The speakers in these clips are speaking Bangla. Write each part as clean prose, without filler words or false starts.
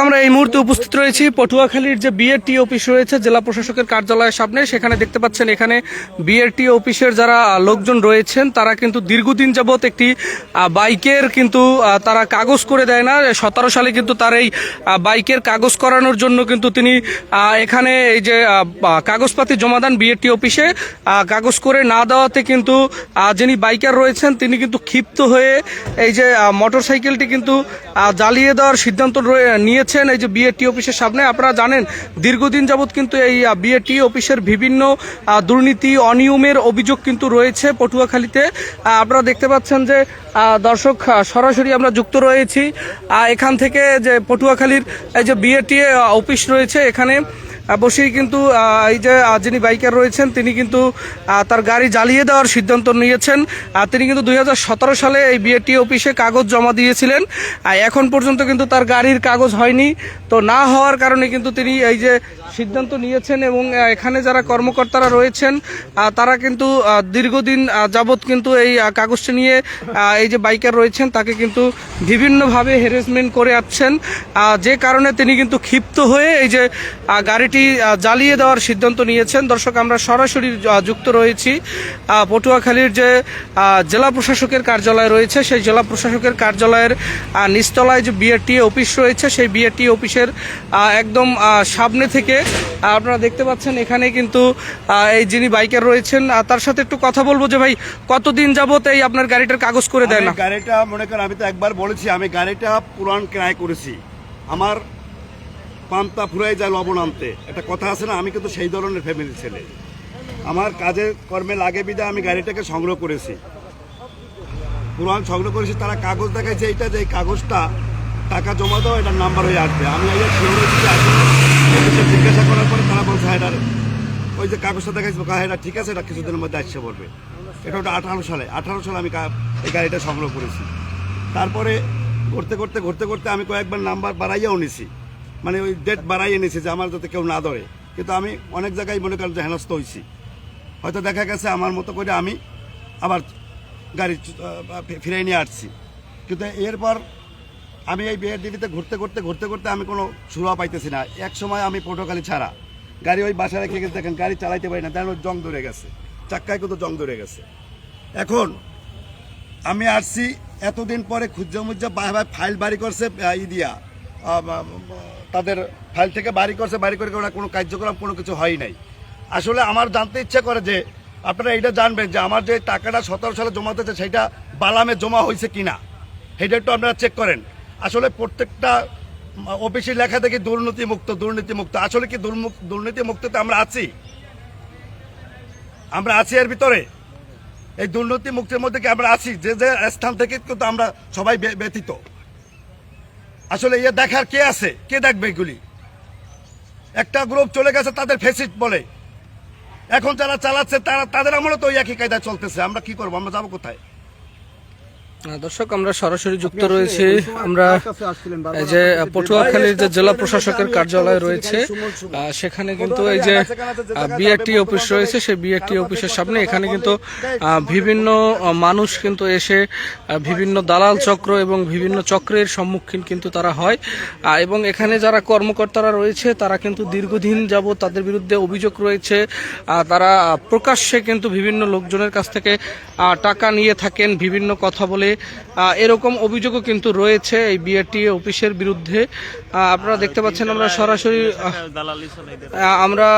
আমরা এই মুহূর্তে উপস্থিত রয়েছি পটুয়াখালীর যে বিএরটি অফিস রয়েছে জেলা প্রশাসকের কার্যালয়ের সামনে। সেখানে দেখতে পাচ্ছেন এখানে বিএরটি অফিসের যারা লোকজন রয়েছেন তারা কিন্তু দীর্ঘদিন যাবত একটি বাইকের কিন্তু তারা কাগজ করে দেয় না। 17 সালে কিন্তু তার এই বাইকের কাগজ করানোর জন্য কিন্তু তিনি এখানে এই যে কাগজপাতি জমা দেন বিএরটি অফিসে। কাগজ করে না দেওয়াতে কিন্তু যিনি বাইকার রয়েছেন তিনি কিন্তু ক্ষিপ্ত হয়ে এই যে মোটরসাইকেলটি কিন্তু জ্বালিয়ে দেওয়ার সিদ্ধান্ত নিয়েছেন এই যে বিএরটি অফিসের সামনে। আপনারা জানেন দীর্ঘদিন যাবৎ কিন্তু এই বিএরটি অফিসের বিভিন্ন দুর্নীতি অনিয়মের অভিযোগ কিন্তু রয়েছে পটুয়াখালীতে। আপনারা দেখতে পাচ্ছেন যে দর্শক সরাসরি আমরা যুক্ত রয়েছি এখান থেকে যে পটুয়াখালীর এই যে বিএরটি অফিস রয়েছে এখানে বসেই কিন্তু এই যে যিনি বাইকার রয়েছেন তিনি কিন্তু তার গাড়ি জ্বালিয়ে দেওয়ার সিদ্ধান্ত নিয়েছেন। তিনি কিন্তু 2017 সালে এই বিএরটি অফিসে কাগজ জমা দিয়েছিলেন। এখন পর্যন্ত কিন্তু তার গাড়ির কাগজ হয়নি। তো না হওয়ার কারণে কিন্তু তিনি এই যে সিদ্ধান্ত নিয়েছেন এবং এখানে যারা কর্মকর্তারা রয়েছেন তারা কিন্তু দীর্ঘদিন যাবৎ কিন্তু এই কাগজটি নিয়ে এই যে বাইকার রয়েছেন তাকে কিন্তু বিভিন্নভাবে হ্যারাসমেন্ট করে আসছেন, যে কারণে তিনি কিন্তু ক্ষিপ্ত হয়ে এই যে গাড়িটি জ্বালিয়ে দেওয়ার সিদ্ধান্ত নিয়েছেন। দর্শক আমরা সরাসরি যুক্ত রয়েছি পটুয়াখালীর যে জেলা প্রশাসকের কার্যালয় রয়েছে সেই জেলা প্রশাসকের কার্যালয়ের নিচতলায় যে বিএরটি অফিস রয়েছে সেই বিএরটি অফিসের একদম সামনে থেকে আপনারা দেখতে পাচ্ছেন এখানে কিন্তু এই যিনি বাইকার রয়েছেন তার সাথে একটু কথা বলবো যে ভাই কতদিন যাবত এই আপনার গাড়িটার কাগজ করে দেয় না? গাড়িটা মনে করেন আমি তো একবার বলেছি আমি গাড়িটা পুরান ক্রয় করেছি। আমার পান্তা ফুরাই যায় লবণ আনতে, একটা কথা আছে না, আমি কিন্তু সেই ধরনের ফ্যামিলির ছেলে। আমার কাজের কর্মে লাগে বিধায় আমি গাড়িটাকে সংগ্রহ করেছি, পুরান সংগ্রহ করেছি। তারা কাগজ দেখাইছে এইটা যে এই কাগজটা টাকা জমা দাও এটার নাম্বার হয়ে আসবে। আমি জিজ্ঞাসা করার পরে তারা বলছে এটার ওই যে কাগজটা দেখাইছে এটা ঠিক আছে, এটা কিছুদিনের মধ্যে আসছে পড়বে। এটা ওটা 18 সালে আমি এই গাড়িটা সংগ্রহ করেছি। তারপরে ঘুরতে আমি কয়েকবার নাম্বার বাড়াইয়াও নিছি, মানে ওই ডেট বাড়াইয়ে নিয়েছি যে আমার যাতে কেউ না ধরে। কিন্তু আমি অনেক জায়গায় মনে করেন যে হেনস্থ হয়েছি। হয়তো দেখা গেছে আমার মতো করে আমি আবার গাড়ি ফিরিয়ে নিয়ে আসছি। কিন্তু এরপর আমি এই বিএরটিভিতে ঘুরতে আমি কোনো সুরা পাইতেছি না। এক সময় আমি পটুয়াখালী ছাড়া গাড়ি ওই বাসায় রেখে গেছে, দেখেন গাড়ি চালাইতে পারি না, তেমন জং ধরে গেছে, চাক্কায় কত জং ধরে গেছে। এখন আমি আসছি এতদিন পরে খুঁজা ফাইল বাড়ি করছে দিয়া তাদের ফাইল থেকে বাড়ি করে ওরা কোনো কার্যক্রম কোনো কিছু হয় নাই। আসলে আমার জানতে ইচ্ছা করে যে আপনারা এইটা জানবেন যে আমার যে টাকাটা 17 সালে জমা হতেছে সেটা বালামে জমা হয়েছে কিনা, সেটা একটু আপনারা চেক করেন। আসলে প্রত্যেকটা অফিসে লেখা থেকে দুর্নীতিমুক্ত। আসলে কি দুর্নীতিমুক্ততে আমরা আছি এর ভিতরে? এই দুর্নীতি মুক্তির মধ্যে কি আমরা আছি? যে যে স্থান থেকে কিন্তু আমরা সবাই ব্যতীত। আসলে ইয়ে দেখার কে আছে? কে দেখবে এগুলি? একটা গ্রুপ চলে গেছে তাদের ফেসিট বলে, এখন যারা চালাচ্ছে তাদের আমলে তো ওই একই কায়দা চলতেছে। আমরা কি করবো? আমরা যাবো কোথায়? দর্শক আমরা সরাসরি যুক্ত রয়েছি আমরা এই যে পটুয়াখালীর যে জেলা প্রশাসকের কার্যালয় রয়েছে সেখানে কিন্তু এই যে বিএরটি অফিস রয়েছে সেই বিএরটি অফিসের সামনে এখানে কিন্তু বিভিন্ন মানুষ কিন্তু এসে বিভিন্ন দালাল চক্র এবং বিভিন্ন চক্রের সম্মুখীন কিন্তু তারা হয় এবং এখানে যারা কর্মকর্তারা রয়েছে তারা কিন্তু দীর্ঘদিন যাবত তাদের বিরুদ্ধে অভিযোগ রয়েছে। তারা প্রকাশ্যে কিন্তু বিভিন্ন লোকজনের কাছ থেকে টাকা নিয়ে থাকেন, বিভিন্ন কথা বলে এরকম অভিযোগও কিন্তু রয়েছে এই বিএরটি অফিসের বিরুদ্ধে। আপনারা দেখতে পাচ্ছেন আমরা সরাসরি আমরা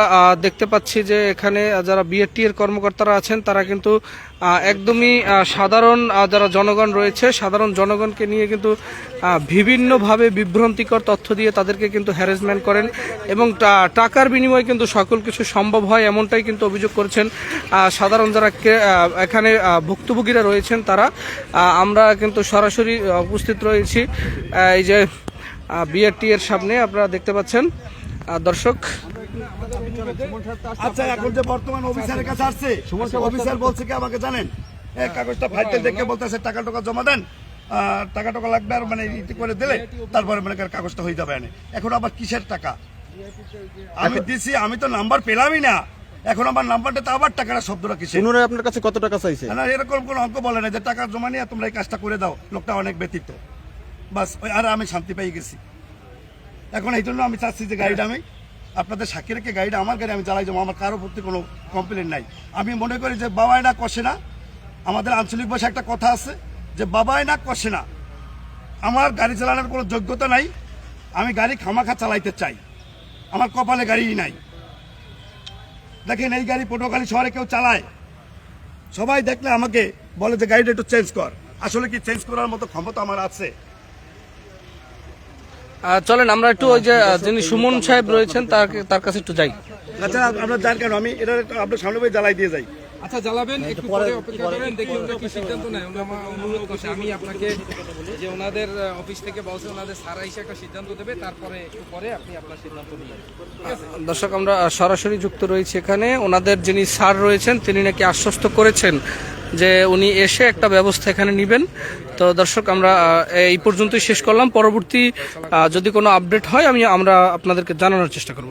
দেখতে পাচ্ছি যে এখানে যারা বিএরটি এর কর্মকর্তারা আছেন তারা কিন্তু একদমই সাধারণ যারা জনগণ রয়েছে সাধারণ জনগণকে নিয়ে কিন্তু বিভিন্নভাবে বিভ্রান্তিকর তথ্য দিয়ে তাদেরকে কিন্তু হ্যারাসমেন্ট করেন এবং টাকার বিনিময়ে কিন্তু সকল কিছু সম্ভব হয় এমনটাই কিন্তু অভিযোগ করেছেন সাধারণ যারা এখানে ভুক্তভোগীরা রয়েছেন তারা। আমরা কিন্তু সরাসরি উপস্থিত রয়েছি এই যে বিএরটি এর সামনে আপনারা দেখতে পাচ্ছেন দর্শক। আচ্ছা এখন যে বর্তমান অফিসারের কাছে আসছে, অফিসার বলছে কি আমাকে জানেন কাগজটা ফাইলটা দেখে বলতেছে টাকা জমা দেন, টাকা লাগবে আর মানে ইতি করে দিলে তারপরে মানে কাগজটা হয়ে যাবে। এখন আবার কিসের টাকা আমি দিছি? আমি তো নাম্বার পেলামই না। এখন আমার নাম্বারটা তো আবার টাকাটা শব্দটা কিসে? পুনরায় আপনার কাছে কত টাকা চাইছে? না এরকম কোনো অঙ্ক বলে না যে টাকা জমা নিয়ে তোমরা এই কাজটা করে দাও, লোকটা অনেক ব্যতীত, বাস ওই আর আমি শান্তি পেয়ে গেছি। এখন এই জন্য আমি চাচ্ছি যে গাড়িটা আমি আপনাদের সাক্ষী রেখে গাড়িটা আমার গাড়ি আমি চালাই যাবো, আমার কারোর প্রতি কোনো কমপ্লেন নাই। আমি মনে করি যে বাবাই না কষে না, আমাদের আঞ্চলিক ভাষায় একটা কথা আছে যে বাবাই না কষে না। আমার গাড়ি চালানোর কোনো যোগ্যতা নাই, আমি গাড়ি খামাখা চালাইতে চাই, আমার কপালে গাড়ি নাই। দেখেন এই গাড়ি পটুয়াখালী শহরে কেউ চালায়, সবাই দেখলে আমাকে বলে যে গাড়িটা একটু চেঞ্জ কর। আসলে কি চেঞ্জ করার মতো ক্ষমতা আমার আছে? চলেন আমরা একটু ওই যে যিনি সুমন সাহেব রয়েছেন তার কাছে একটু যাই। আচ্ছা আপনার যান কেন, আমি এটা আপনার সামনে বই জ্বালাই দিয়ে যাই। আচ্ছা জ্বালাবেন, একটু পরে অপেক্ষা করেন, দেখি ওরা কি সিদ্ধান্ত নেয়। ওরা আমার অনুরোধ করছে, আমি আপনাকে যে ওনাদের অফিস থেকে বলছে ওনাদের সারা এসে একটা সিদ্ধান্ত দেবে, তারপরে একটু পরে আপনি আপনার সিদ্ধান্ত নিয়ে দর্শক আমরা সরাসরি যুক্ত রয়েছে এখানে। ওনাদের যিনি স্যার রয়েছেন তিনি নাকি আশ্বস্ত করেছেন যে উনি এসে একটা ব্যবস্থা এখানে নেবেন। তো দর্শক আমরা এই পর্যন্তই শেষ করলাম। পরবর্তী যদি কোনো আপডেট হয় আমরা আপনাদেরকে জানানোর চেষ্টা করব।